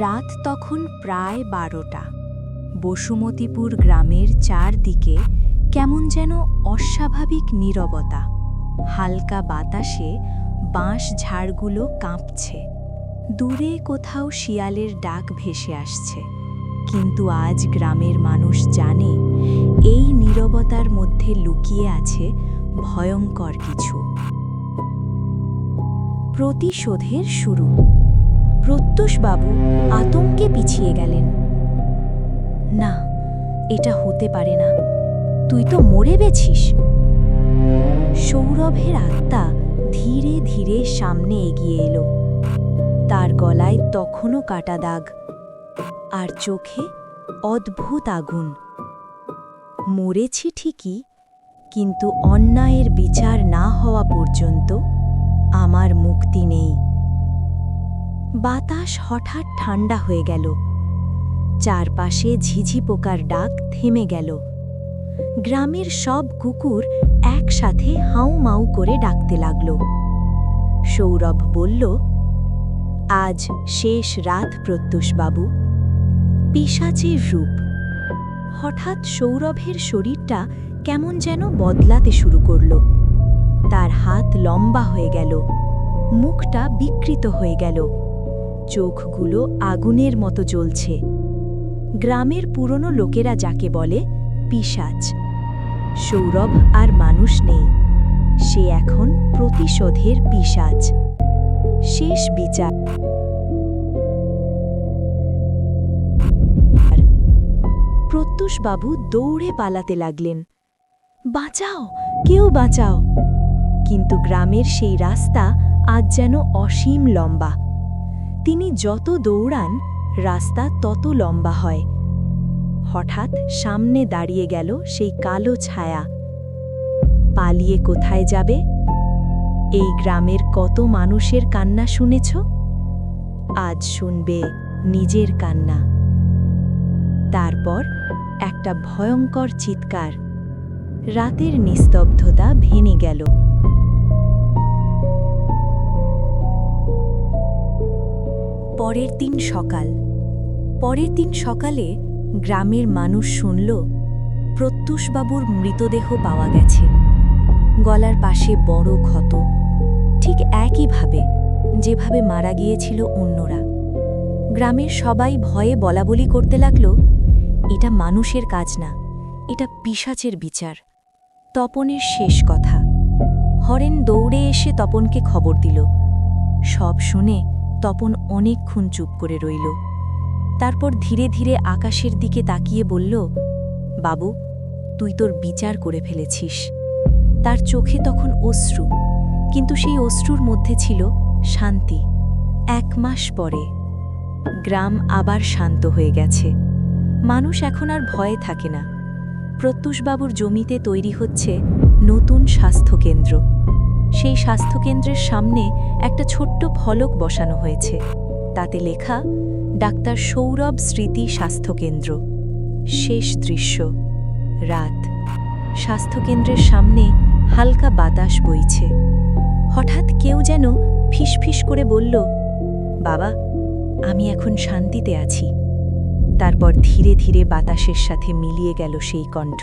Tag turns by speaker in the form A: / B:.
A: রাত তখন প্রায় 12টা। বসুমতীপুর গ্রামের চারদিকে কেমন যেন অস্বাভাবিক নীরবতা। হালকা বাতাসে বাঁশ ঝাড়গুলো কাঁপছে। দূরে কোথাও শিয়ালের ডাক ভেসে আসছে। কিন্তু আজ গ্রামের মানুষ জানে এই নীরবতার মধ্যে লুকিয়ে আছে ভয়ঙ্কর কিছু। প্রতিশোধের শুরু। প্রত্যুষবাবু আতঙ্কে পিছিয়ে গেলেন। না, এটা হতে পারে না, তুই তো মরে গেছিস। সৌরভের আত্মা ধীরে ধীরে সামনে এগিয়ে এলো। তার গলায় তখনও কাটা দাগ, আর চোখে অদ্ভুত আগুন। মরেছি ঠিকই, কিন্তু অন্যায়ের বিচার না হওয়া পর্যন্ত আমার মুক্তি নেই। বাতাস হঠাৎ ঠান্ডা হয়ে গেল। চারপাশে ঝিঝি পোকার ডাক থেমে গেল। গ্রামের সব কুকুর একসাথে হাউ মাউ করে ডাকতে লাগল। সৌরভ বলল, আজ শেষ রাত প্রত্যুষবাবু। পিশাচের রূপ। হঠাৎ সৌরভের শরীরটা কেমন যেন বদলাতে শুরু করল। তার হাত লম্বা হয়ে গেল, মুখটা বিকৃত হয়ে গেল, চোখগুলো আগুনের মতো জ্বলছে। গ্রামের পুরনো লোকেরা যাকে বলে পিশাচ। সৌরভ আর মানুষ নেই, সে এখন প্রতিশোধের পিশাচ। শেষ বিচার। প্রত্যুষবাবু দৌড়ে পালাতে লাগলেন। বাঁচাও, কেউ বাঁচাও! কিন্তু গ্রামের সেই রাস্তা আজ যেন অসীম লম্বা। তিনি যত দৌড়ান, রাস্তা তত লম্বা হয়। হঠাৎ সামনে দাঁড়িয়ে গেল সেই কালো ছায়া। পালিয়ে কোথায় যাবে? এই গ্রামের কত মানুষের কান্না শুনেছ? আজ শুনবে নিজের কান্না। তারপর একটা ভয়ঙ্কর চিৎকার। রাতের নিস্তব্ধতা ভেঙে গেল। পরের দিন সকালে গ্রামের মানুষ শুনল প্রত্যুষবাবুর মৃতদেহ পাওয়া গেছে। গলার পাশে বড় ক্ষত, ঠিক একইভাবে যেভাবে মারা গিয়েছিল অন্যরা। গ্রামের সবাই ভয়ে বলাবলি করতে লাগল, এটা মানুষের কাজ না, এটা পিশাচের বিচার। তপনের শেষ কথা। হরেন দৌড়ে এসে তপনকে খবর দিল। সব শুনে তপন অনেকক্ষণ চুপ করে রইল। তারপর ধীরে ধীরে আকাশের দিকে তাকিয়ে বলল, বাবু, তুই তোর বিচার করে ফেলেছিস। তার চোখে তখন অশ্রু, কিন্তু সেই অশ্রুর মধ্যে ছিল শান্তি। 1 মাস পরে গ্রাম আবার শান্ত হয়ে গেছে। মানুষ এখন আর ভয়ে থাকে না। প্রত্যুষবাবুর জমিতে তৈরি হচ্ছে নতুন স্বাস্থ্যকেন্দ্র। সেই স্বাস্থ্যকেন্দ্রের সামনে একটা ছোট্ট ফলক বসানো হয়েছে। তাতে লেখা, ডাক্তার সৌরভ স্মৃতি স্বাস্থ্যকেন্দ্র। শেষ দৃশ্য, রাত। স্বাস্থ্যকেন্দ্রের সামনে হালকা বাতাস বইছে। হঠাৎ কেউ যেন ফিসফিস করে বলল, বাবা, আমি এখন শান্তিতে আছি। তারপর ধীরে ধীরে বাতাসের সাথে মিলিয়ে গেল সেই কণ্ঠ।